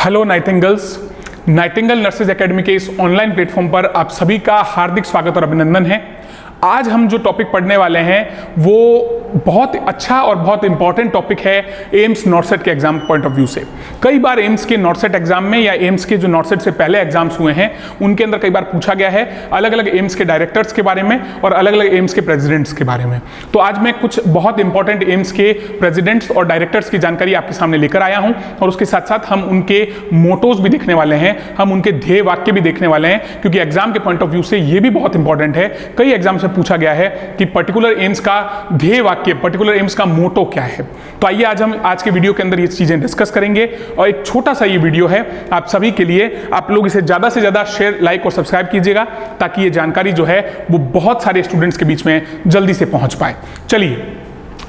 Hello नाइटिंगल्स, Nightingale nurses academy के इस online platform पर आप सभी का हार्दिक स्वागत और अभिनंदन है। आज हम जो टॉपिक पढ़ने वाले हैं वो बहुत अच्छा और बहुत इंपॉर्टेंट टॉपिक है एम्स नॉर्सेट के एग्जाम पॉइंट ऑफ व्यू से। कई बार एम्स के नॉर्सेट एग्जाम में या एम्स के जो नॉर्सेट से पहले एग्जाम्स हुए हैं उनके अंदर कई बार पूछा गया है अलग अलग एम्स के डायरेक्टर्स के बारे में और अलग अलग एम्स के प्रेसिडेंट्स के बारे में। तो आज मैं कुछ बहुत इंपॉर्टेंट एम्स के प्रेसिडेंट्स और डायरेक्टर्स की जानकारी आपके सामने लेकर आया हूं और उसके साथ साथ हम उनके मोटोज भी देखने वाले हैं, हम उनके ध्येय वाक्य भी देखने वाले हैं, क्योंकि एग्जाम के पॉइंट ऑफ व्यू से ये भी बहुत इंपॉर्टेंट है। कई एग्जाम से पूछा गया है कि पर्टिकुलर एम्स का ध्येय वाक्य, पर्टिकुलर एम्स का मोटो क्या है। तो आइए आज के वीडियो के अंदर ये चीजें डिस्कस करेंगे और एक छोटा सा ये वीडियो है आप सभी के लिए। आप लोग इसे ज्यादा से ज्यादा शेयर, लाइक और सब्सक्राइब कीजिएगा ताकि ये जानकारी जो है वो बहुत सारे स्टूडेंट्स के बीच में जल्दी से पहुंच पाए। चलिए,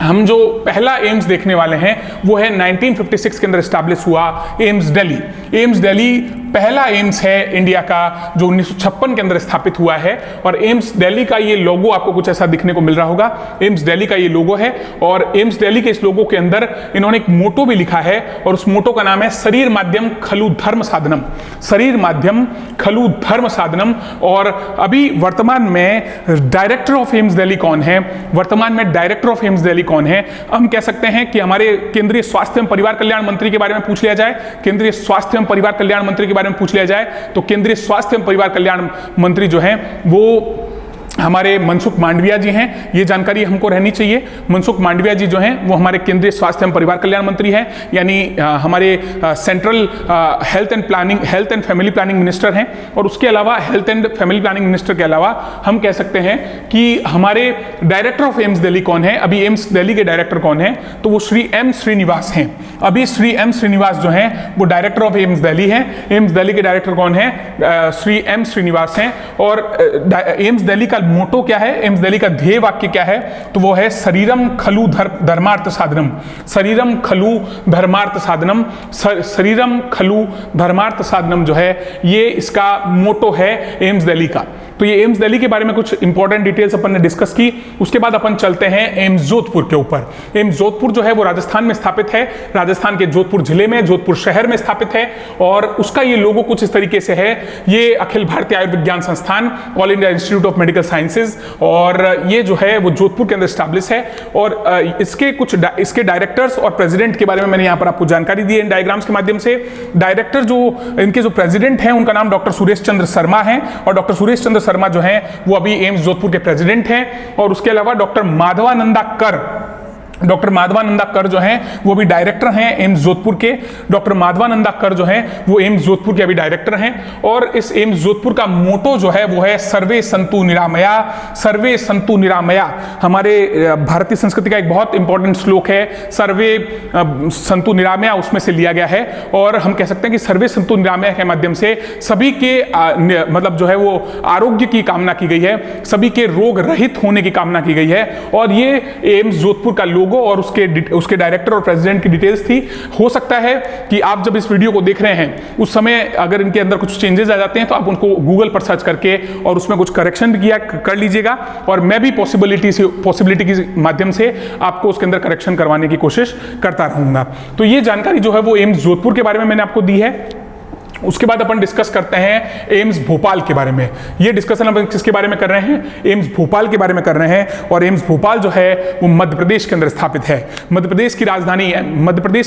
हम जो पहला एम्स देखने वाले हैं वो है 1956 के अंदर एस्टैब्लिश हुआ एम्स दिल्ली। एम्स दिल्ली पहला एम्स है इंडिया का जो 1956 के अंदर स्थापित हुआ है और एम्स दिल्ली का ये लोगो आपको कुछ ऐसा दिखने को मिल रहा होगा। एम्स दिल्ली का ये लोगो है और एम्स दिल्ली के इस लोगो के अंदर इन्होंने एक मोटो भी लिखा है और उस मोटो का नाम है शरीर माध्यम खलु धर्म साधनम। शरीर माध्यम खलु धर्म साधनम। और अभी वर्तमान में डायरेक्टर ऑफ एम्स दिल्ली कौन है? वर्तमान में डायरेक्टर ऑफ एम्स दिल्ली कौन है? हम कह सकते हैं कि हमारे केंद्रीय स्वास्थ्य एवं परिवार कल्याण मंत्री के बारे में पूछ लिया जाए, केंद्रीय स्वास्थ्य एवं परिवार कल्याण मंत्री के बारे में पूछ लिया जाए तो केंद्रीय स्वास्थ्य एवं परिवार कल्याण मंत्री जो हैं वो हमारे मनसुख मांडविया जी हैं। ये जानकारी हमको रहनी चाहिए। मनसुख मांडविया जी जो हैं वो हमारे केंद्रीय स्वास्थ्य एवं परिवार कल्याण मंत्री हैं, यानी हमारे central health and family planning minister हैं। और उसके अलावा health and family planning minister के अलावा हम कह सकते हैं कि हमारे डायरेक्टर ऑफ एम्स दिल्ली कौन है? अभी एम्स दिल्ली के डायरेक्टर कौन है? तो वो श्री एम श्रीनिवास हैं। अभी श्री एम श्रीनिवास जो हैं वो डायरेक्टर ऑफ एम्स दिल्ली हैं। एम्स दिल्ली के डायरेक्टर कौन है? श्री एम श्रीनिवास हैं। और एम्स दिल्ली का मोटो क्या है? एम्स दिल्ली का ध्येय वाक्य क्या है? तो वो है शरीरम खलु धर्मार्थ साधनम। शरीरम खलु धर्मार्थ साधनम। शरीरम खलु धर्मार्थ साधनम जो है ये इसका मोटो है एम्स दिल्ली का। तो ये एम्स दिल्ली के बारे में कुछ इंपॉर्टेंट डिटेल्स अपन ने डिस्कस की। उसके बाद अपन चलते हैं एम्स जोधपुर के ऊपर। एम्स जोधपुर जो है वो राजस्थान में स्थापित है, राजस्थान के जोधपुर जिले में, जोधपुर शहर में स्थापित है। और उसका ये लोगो कुछ इस तरीके से है। ये अखिल भारतीय आयुर्विज्ञान संस्थान, all India institute of medical sciences, और ये जो है वो जोधपुर के अंदर स्टैब्लिश है। और इसके डायरेक्टर्स और प्रेसिडेंट के बारे में मैंने यहाँ पर आपको जानकारी दी है इन डायग्राम्स के माध्यम से। डायरेक्टर इनके जो प्रेसिडेंट हैं उनका नाम डॉक्टर सुरेश चंद्र शर्मा है और डॉक्टर सुरेश चंद्र शर्मा जो हैं वो अभी एम्स जोधपुर के प्रेसिडेंट हैं। और उसके अलावा डॉक्टर माधवानंदा कर जो हैं वो भी डायरेक्टर हैं एम्स जोधपुर के। डॉक्टर माधवानंदा कर जो हैं वो एम्स जोधपुर के अभी डायरेक्टर हैं। और इस एम्स जोधपुर का मोटो जो है वो है सर्वे संतु निरामया। सर्वे संतु निरामया हमारे भारतीय संस्कृति का एक बहुत इंपॉर्टेंट श्लोक है, सर्वे संतु निरामया उसमें से लिया गया है। और हम कह सकते हैं कि सर्वे संतु निरामया के माध्यम से सभी के मतलब जो है वो आरोग्य की कामना की गई है, सभी के रोग रहित होने की कामना की गई है। और ये एम्स जोधपुर का लोगो और उसके डायरेक्टर और प्रेसिडेंट की डिटेल्स थी। हो सकता है कि आप जब इस वीडियो को देख रहे हैं उस समय अगर इनके अंदर कुछ चेंजेस आ जाते हैं तो आप उनको गूगल पर सर्च करके और उसमें कुछ करेक्शन भी कर लीजिएगा और मैं भी पॉसिबिलिटी के माध्यम से आपको उसके अंदर करेक्शन करवाने की कोशिश करता रहूंगा। तो ये जानकारी जो है वो एम्स जोधपुर के बारे में मैंने आपको दी है। उसके बाद अपन डिस्कस करते हैं एम्स भोपाल के बारे में। ये डिस्कशन अपन किसके बारे में कर रहे हैं? एम्स भोपाल के बारे में कर रहे हैं। और एम्स भोपाल जो है वो मध्य प्रदेश के अंदर स्थापित है। मध्य प्रदेश की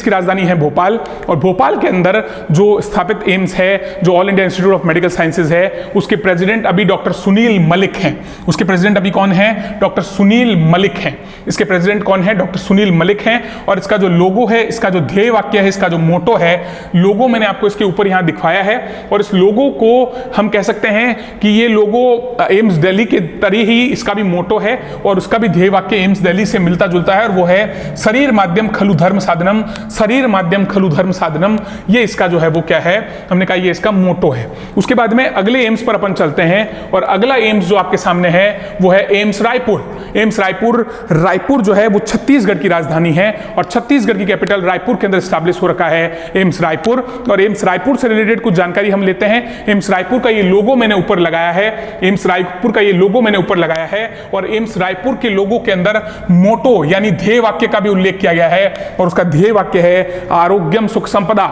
राजधानी है भोपाल। और भोपाल के अंदर जो स्थापित एम्स है, जो all India institute of medical sciences है, उसके प्रेसिडेंट अभी डॉक्टर सुनील मलिक हैं। उसके प्रेसिडेंट अभी कौन है? डॉक्टर सुनील मलिक हैं। इसके प्रेसिडेंट कौन है? डॉक्टर सुनील मलिक हैं। और इसका जो लोगो है, इसका जो ध्येय वाक्य है, इसका जो मोटो है, लोगो मैंने आपको इसके ऊपर यहां दिखाया है। और इस लोगो को हम कह सकते हैं कि ये लोगो एम्स दिल्ली के तरह ही इसका भी मोटो है और उसका भी ध्येय वाक्य एम्स दिल्ली से मिलता जुलता है और वो है शरीर माध्यम खलु धर्म साधनम। शरीर माध्यम खलु धर्म साधनम, ये इसका जो है वो क्या है? हमने कहा ये इसका मोटो है। उसके बाद में अगले एम्स पर अपन चलते हैं और अगला एम्स जो आपके सामने है वो है एम्स रायपुर। एम्स रायपुर जो है वो छत्तीसगढ़ की राजधानी है और छत्तीसगढ़ की कैपिटल रायपुर के अंदर स्टैब्लिश हो रखा है एम्स रायपुर। और एम्स रायपुर से रिलेटेड कुछ जानकारी हम लेते हैं। एम्स रायपुर का ये लोगो मैंने ऊपर लगाया है, एम्स रायपुर का ये लोगो मैंने ऊपर लगाया है और एम्स रायपुर के लोगो के अंदर मोटो यानी ध्येय वाक्य का भी उल्लेख किया गया है और उसका ध्येय वाक्य है आरोग्यम सुख संपदा।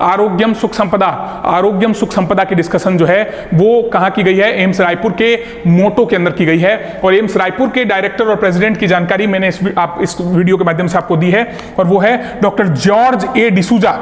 आरोग्यम सुख संपदा, आरोग्यम सुख संपदा की डिस्कशन जो है वो कहां की गई है? एम्स रायपुर के मोटो के अंदर की गई है। और एम्स रायपुर के डायरेक्टर और प्रेसिडेंट की जानकारी मैंने इस वीडियो के माध्यम से आपको दी है और वो है doctor George A D'Souza.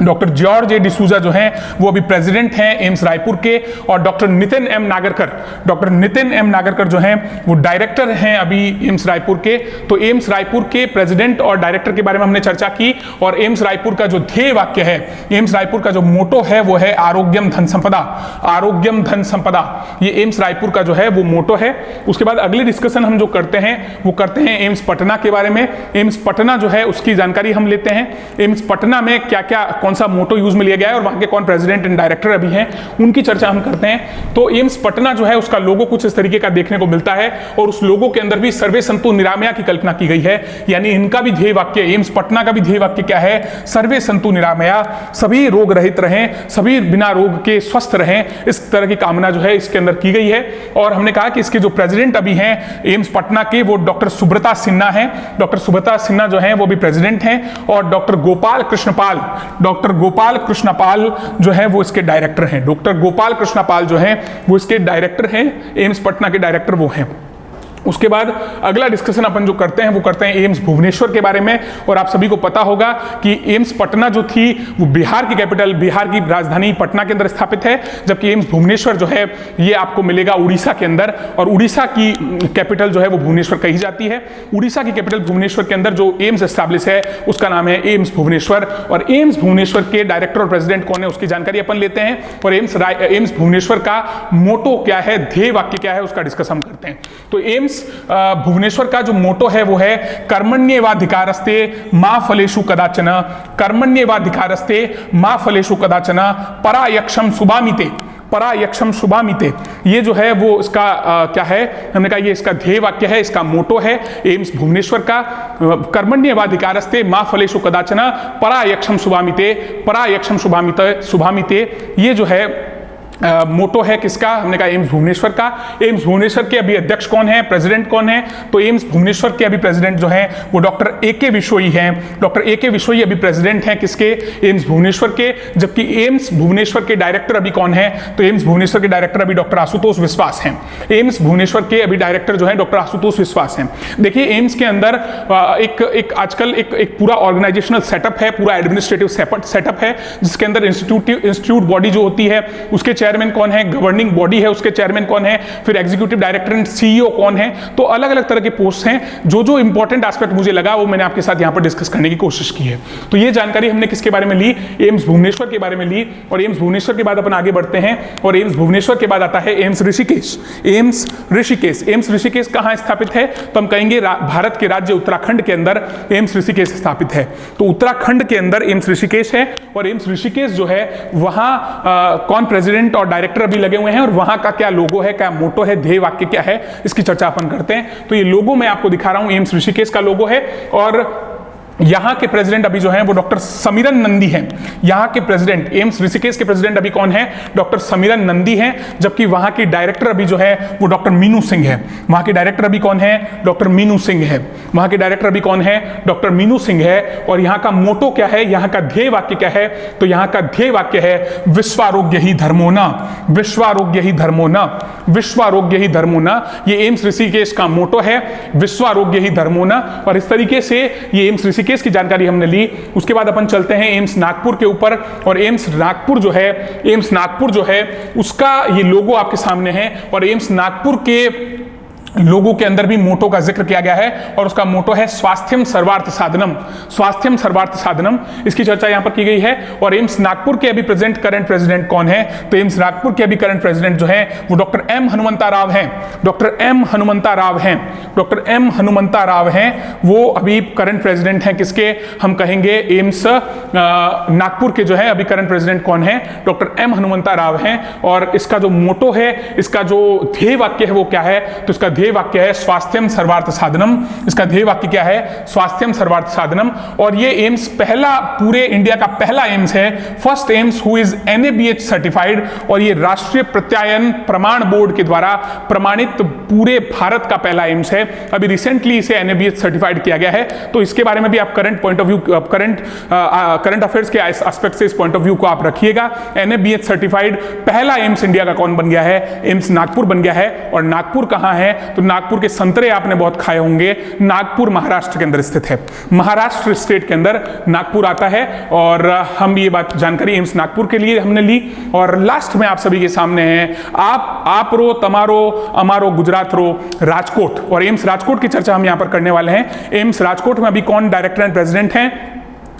Doctor George A D'Souza जो हैं वो अभी प्रेसिडेंट हैं एम्स रायपुर के और डॉक्टर नितिन एम नागरकर जो हैं वो डायरेक्टर हैं अभी एम्स रायपुर के। तो एम्स रायपुर के प्रेसिडेंट और डायरेक्टर के बारे में हमने चर्चा की और एम्स रायपुर का जो ध्येय वाक्य है, एम्स रायपुर का जो मोटो है वो है आरोग्यम धन संपदा। आरोग्यम धन संपदा, ये एम्स रायपुर का जो है वो मोटो है। उसके बाद अगली डिस्कशन हम जो करते हैं वो करते हैं एम्स पटना के बारे में। एम्स पटना जो है उसकी जानकारी हम लेते हैं। एम्स पटना में क्या क्या कौन सा मोटो यूज में लिया गया है और वहां के कौन प्रेसिडेंट एंड डायरेक्टर अभी हैं उनकी चर्चा हम करते हैं। तो एम्स पटना जो है उसका लोगो कुछ इस तरीके का देखने को मिलता है और उस लोगो के अंदर भी सर्वे संतु निरामया की कल्पना की गई है, यानी इनका भी ध्येय वाक्य, एम्स पटना का भी ध्येय वाक्य क्या है? सर्वे संतु निरामया, सभी रोग रहित रहें, सभी बिना रोग के स्वस्थ रहें, इस तरह की कामना जो है इसके अंदर की गई है। और हमने कहा कि इसके जो प्रेसिडेंट अभी हैं एम्स पटना के वो डॉक्टर सुब्रता सिन्हा हैं। डॉक्टर सुब्रता सिन्हा जो है वो भी प्रेसिडेंट हैं और डॉक्टर गोपाल कृष्ण पाल जो है वो इसके डायरेक्टर हैं। डॉक्टर गोपाल कृष्ण पाल जो है वो इसके डायरेक्टर हैं, एम्स पटना के डायरेक्टर वो हैं। उसके बाद अगला डिस्कशन अपन जो करते हैं वो करते हैं एम्स भुवनेश्वर के बारे में। और आप सभी को पता होगा कि एम्स पटना जो थी वो बिहार की कैपिटल, बिहार की राजधानी पटना के अंदर स्थापित है, जबकि एम्स भुवनेश्वर जो है ये आपको मिलेगा उड़ीसा के अंदर और उड़ीसा की कैपिटल जो है वो भुवनेश्वर कही जाती है। उड़ीसा की कैपिटल भुवनेश्वर के अंदर जो एम्स एस्टैब्लिश है उसका नाम है एम्स भुवनेश्वर। और एम्स भुवनेश्वर के डायरेक्टर और प्रेसिडेंट कौन है उसकी जानकारी अपन लेते हैं और एम्स भुवनेश्वर का मोटो क्या है, ध्येय वाक्य क्या है उसका डिस्कशन करते हैं। तो एम्स भुवनेश्वर का जो मोटो है वो है कर्मण्येवाधिकारस्ते मा फलेषु कदाचन, कर्मण्येवाधिकारस्ते मा फलेषु कदाचन परायक्षम शुभामिते, परायक्षम शुभामिते। ये जो है वो इसका क्या है? हमने कहा ये इसका ध्येय वाक्य है, इसका मोटो है एम्स भुवनेश्वर का। कर्मण्येवाधिकारस्ते मा फलेषु कदाचन परायक्षम शुभामिते, परायक्षम शुभामिते ये जो है मोटो है किसका? हमने कहा एम्स भुवनेश्वर का। एम्स भुवनेश्वर के अभी अध्यक्ष कौन है, प्रेसिडेंट कौन है? तो एम्स भुवनेश्वर के अभी प्रेसिडेंट जो है वो डॉक्टर ए.के. विश्वोई हैं। Doctor A K. विश्वोई अभी प्रेसिडेंट हैं किसके? एम्स भुवनेश्वर के। जबकि एम्स भुवनेश्वर के डायरेक्टर अभी कौन है? तो एम्स भुवनेश्वर के डायरेक्टर अभी डॉक्टर आशुतोष विश्वास हैं। एम्स भुवनेश्वर के अभी डायरेक्टर जो है डॉक्टर आशुतोष विश्वास हैं। देखिए एम्स के अंदर एक आजकल एक पूरा ऑर्गेनाइजेशनल सेटअप है, पूरा एडमिनिस्ट्रेटिव सेटअप है जिसके अंदर इंस्टीट्यूट बॉडी जो होती है उसके चेयरमैन कौन है, गवर्निंग बॉडी है उसके चेयरमैन कौन है, फिर एग्जीक्यूटिव डायरेक्टर एंड सीईओ कौन है। तो अलग अलग तरह के पोस्ट हैं। जो इंपॉर्टेंट एस्पेक्ट मुझे लगा वो मैंने आपके साथ यहां पर डिस्कस करने की कोशिश की है। तो ये जानकारी हमने किसके बारे में ली? एम्स भुवनेश्वर के बारे में ली। और एम्स भुवनेश्वर के बाद अपन आगे बढ़ते हैं और एम्स भुवनेश्वर के बाद आता है एम्स ऋषिकेश। एम्स ऋषिकेश कहां स्थापित है? तो हम कहेंगे भारत के राज्य उत्तराखंड के अंदर एम्स ऋषिकेश स्थापित है। तो उत्तराखंड के अंदर एम्स ऋषिकेश है और एम्स ऋषिकेश जो है वहां कौन प्रेसिडेंट और डायरेक्टर अभी लगे हुए हैं और वहां का क्या लोगो है, क्या मोटो है, ध्येय वाक्य क्या है, इसकी चर्चा अपन करते हैं। तो ये लोगो मैं आपको दिखा रहा हूं, एम्स ऋषिकेश का लोगो है और यहाँ के प्रेसिडेंट अभी जो हैं वो डॉक्टर समीरन नंदी हैं। यहाँ के प्रेसिडेंट, एम्स ऋषिकेश के प्रेसिडेंट अभी कौन है? डॉक्टर समीरन नंदी हैं। जबकि वहाँ की डायरेक्टर अभी जो है वो डॉक्टर मीनू सिंह है। वहाँ के डायरेक्टर अभी कौन है? डॉक्टर मीनू सिंह है। वहाँ के डायरेक्टर अभी कौन है? डॉक्टर मीनू सिंह है। और यहाँ का मोटो क्या है, यहाँ का ध्येय वाक्य क्या है? तो यहाँ का ध्येय वाक्य है विश्वारोग्य ही धर्मो न, विश्वारोग्य ही धर्मो न, विश्वारोग्य ही धर्मो न। ये एम्स ऋषिकेश का मोटो है, विश्वारोग्य ही धर्मो न। और इस तरीके से ये एम्स ऋषिकेश की जानकारी हमने ली। उसके बाद अपन चलते हैं एम्स नागपुर के ऊपर और एम्स नागपुर जो है उसका ये लोगो आपके सामने है और एम्स नागपुर के लोगों के अंदर भी मोटो का जिक्र किया गया है और उसका मोटो है स्वास्थ्यम सर्वार्थ साधनम, स्वास्थ्यम सर्वार्थ साधनम। इसकी चर्चा यहां पर की गई है। और एम्स नागपुर के अभी करंट प्रेसिडेंट कौन है? तो एम्स नागपुर के अभी करंट प्रेसिडेंट जो है वो डॉक्टर एम हनुमंता राव हैं। डॉक्टर एम हनुमंता राव हैं वो अभी करंट प्रेसिडेंट हैं किसके? हम कहेंगे एम्स नागपुर के जो है अभी करंट प्रेसिडेंट कौन है? डॉक्टर एम हनुमंता राव हैं। और इसका जो मोटो है, इसका जो ध्येय वाक्य है वो क्या है? तो इसका ध्येय वाक्य है स्वास्थ्यम सर्वार्थ साधनम। इसका ध्येय वाक्य क्या है? स्वास्थ्यम सर्वार्थ साधनम। और ये एम्स पहला, पूरे इंडिया का पहला एम्स है, first AIIMS who is NABH certified, और ये राष्ट्रीय प्रत्यायन प्रमाण बोर्ड के द्वारा प्रमाणित पूरे भारत का पहला एम्स है। अभी रिसेंटली इसे NABH सर्टिफाइड किया गया है। तो इसके बारे में भी आप current point of view, current affairs के एस्पेक्ट से इस पॉइंट ऑफ व्यू को आप रखिएगा। NABH सर्टिफाइड पहला एम्स इंडिया का कौन बन गया है? एम्स नागपुर बन गया है। और नागपुर कहां है? तो नागपुर के संतरे आपने बहुत खाए होंगे। नागपुर महाराष्ट्र के अंदर स्थित है, महाराष्ट्र स्टेट के अंदर नागपुर आता है। और हम ये बात जानकारी एम्स नागपुर के लिए हमने ली। और लास्ट में आप सभी के सामने है आप रो तमारो अमारो गुजरात रो राजकोट, और एम्स राजकोट की चर्चा हम यहां पर करने वाले हैं। एम्स राजकोट में अभी कौन डायरेक्टर एंड प्रेसिडेंट हैं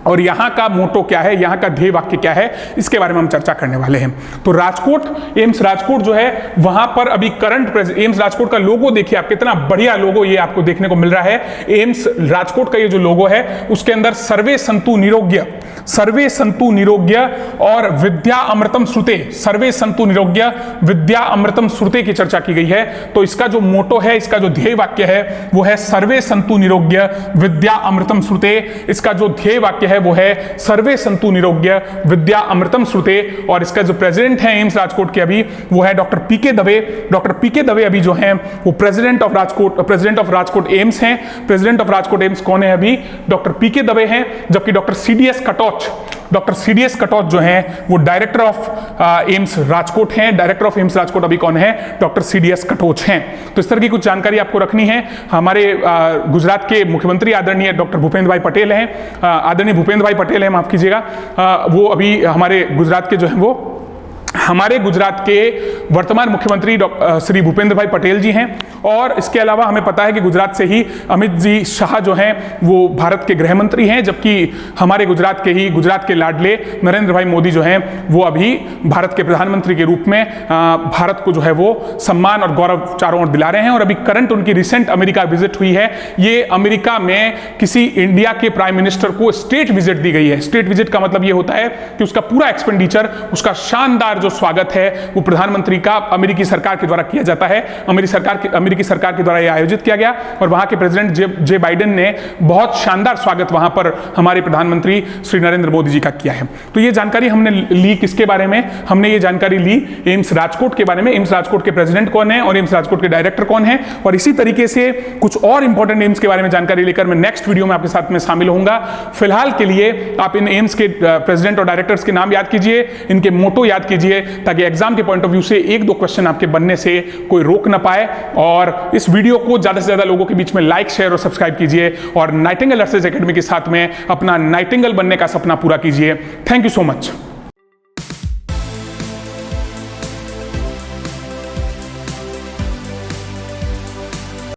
और यहाँ का मोटो क्या है, यहाँ का ध्येय वाक्य क्या है, इसके बारे में हम चर्चा करने वाले हैं। तो राजकोट, एम्स राजकोट जो है, वहां पर अभी करंट एम्स राजकोट का लोगो देखिए आप, कितना बढ़िया लोगो ये आपको देखने को मिल रहा है। एम्स राजकोट का ये जो लोगो है उसके अंदर सर्वे संतु निरोग्य, सर्वे संतु निरोग्य और विद्या अमृतम श्रुते, सर्वे संतु निरोग्य विद्या अमृतम श्रुते की चर्चा की गई है। तो इसका जो मोटो है, इसका जो ध्येय वाक्य है वो है सर्वे संतु निरोग्य विद्या अमृतम श्रुते। इसका जो ध्येय वाक्य है वो है सर्वे संतु निरोग्य विद्या अमृतम श्रुते। और इसका जो प्रेसिडेंट है एम्स राजकोट के अभी वो है डॉक्टर पीके दवे। डॉक्टर पीके दवे अभी जो हैं वो प्रेसिडेंट ऑफ राजकोट एम्स हैं। प्रेसिडेंट ऑफ राजकोट एम्स कौन है अभी? डॉक्टर पीके दवे हैं। जबकि डॉक्टर सीडीएस कटोच जो हैं वो डायरेक्टर ऑफ एम्स राजकोट हैं। डायरेक्टर ऑफ एम्स राजकोट अभी कौन है? डॉक्टर सीडीएस कटोच हैं। तो इस तरह की कुछ जानकारी आपको रखनी है। हमारे गुजरात के मुख्यमंत्री आदरणीय डॉक्टर भूपेंद्र भाई पटेल हैं, आदरणीय भूपेंद्र भाई पटेल हैं, माफ कीजिएगा, वो अभी हमारे गुजरात के जो हैं वो हमारे गुजरात के वर्तमान मुख्यमंत्री श्री भूपेंद्र भाई पटेल जी हैं। और इसके अलावा हमें पता है कि गुजरात से ही अमित जी शाह जो हैं वो भारत के गृह मंत्री हैं। जबकि हमारे गुजरात के लाडले नरेंद्र भाई मोदी जो हैं वो अभी भारत के प्रधानमंत्री के रूप में भारत को जो है वो सम्मान और गौरव चारों ओर दिला रहे हैं। और अभी करंट उनकी रिसेंट अमेरिका विजिट हुई है। ये अमेरिका में किसी इंडिया के प्राइम मिनिस्टर को स्टेट विजिट दी गई है। स्टेट विजिट का मतलब ये होता है कि उसका पूरा एक्सपेंडिचर, उसका शानदार जो स्वागत है वो प्रधानमंत्री का अमेरिकी सरकार के द्वारा किया जाता है। अमेरिकी सरकार के द्वारा यह आयोजित किया गया। और वहां के प्रेसिडेंट जे बाइडेन ने बहुत शानदार स्वागत वहां पर हमारे प्रधानमंत्री श्री नरेंद्र मोदी जी का किया है। तो ये जानकारी हमने ली किसके बारे में? हमने ये जानकारी ली एम्स राजकोट के बारे में। एम्स राजकोट के प्रेसिडेंट कौन है और एम्स राजकोट के डायरेक्टर कौन है। और इसी तरीके से कुछ और इंपॉर्टेंट एम्स के बारे में जानकारी लेकर मैं नेक्स्ट वीडियो में आपके साथ में शामिल होऊंगा। फिलहाल के लिए आप इन एम्स के प्रेसिडेंट और डायरेक्टर्स के नाम याद कीजिए, इनके मोटो याद कीजिए, ताकि एग्जाम के पॉइंट ऑफ व्यू से एक दो क्वेश्चन आपके बनने से कोई रोक ना पाए। और इस वीडियो को ज्यादा से ज्यादा लोगों के बीच में लाइक, शेयर और सब्सक्राइब कीजिए। और नाइटिंगेल नर्सेज एकेडमी के साथ में अपना नाइटिंगेल बनने का सपना पूरा कीजिए। Thank you so much.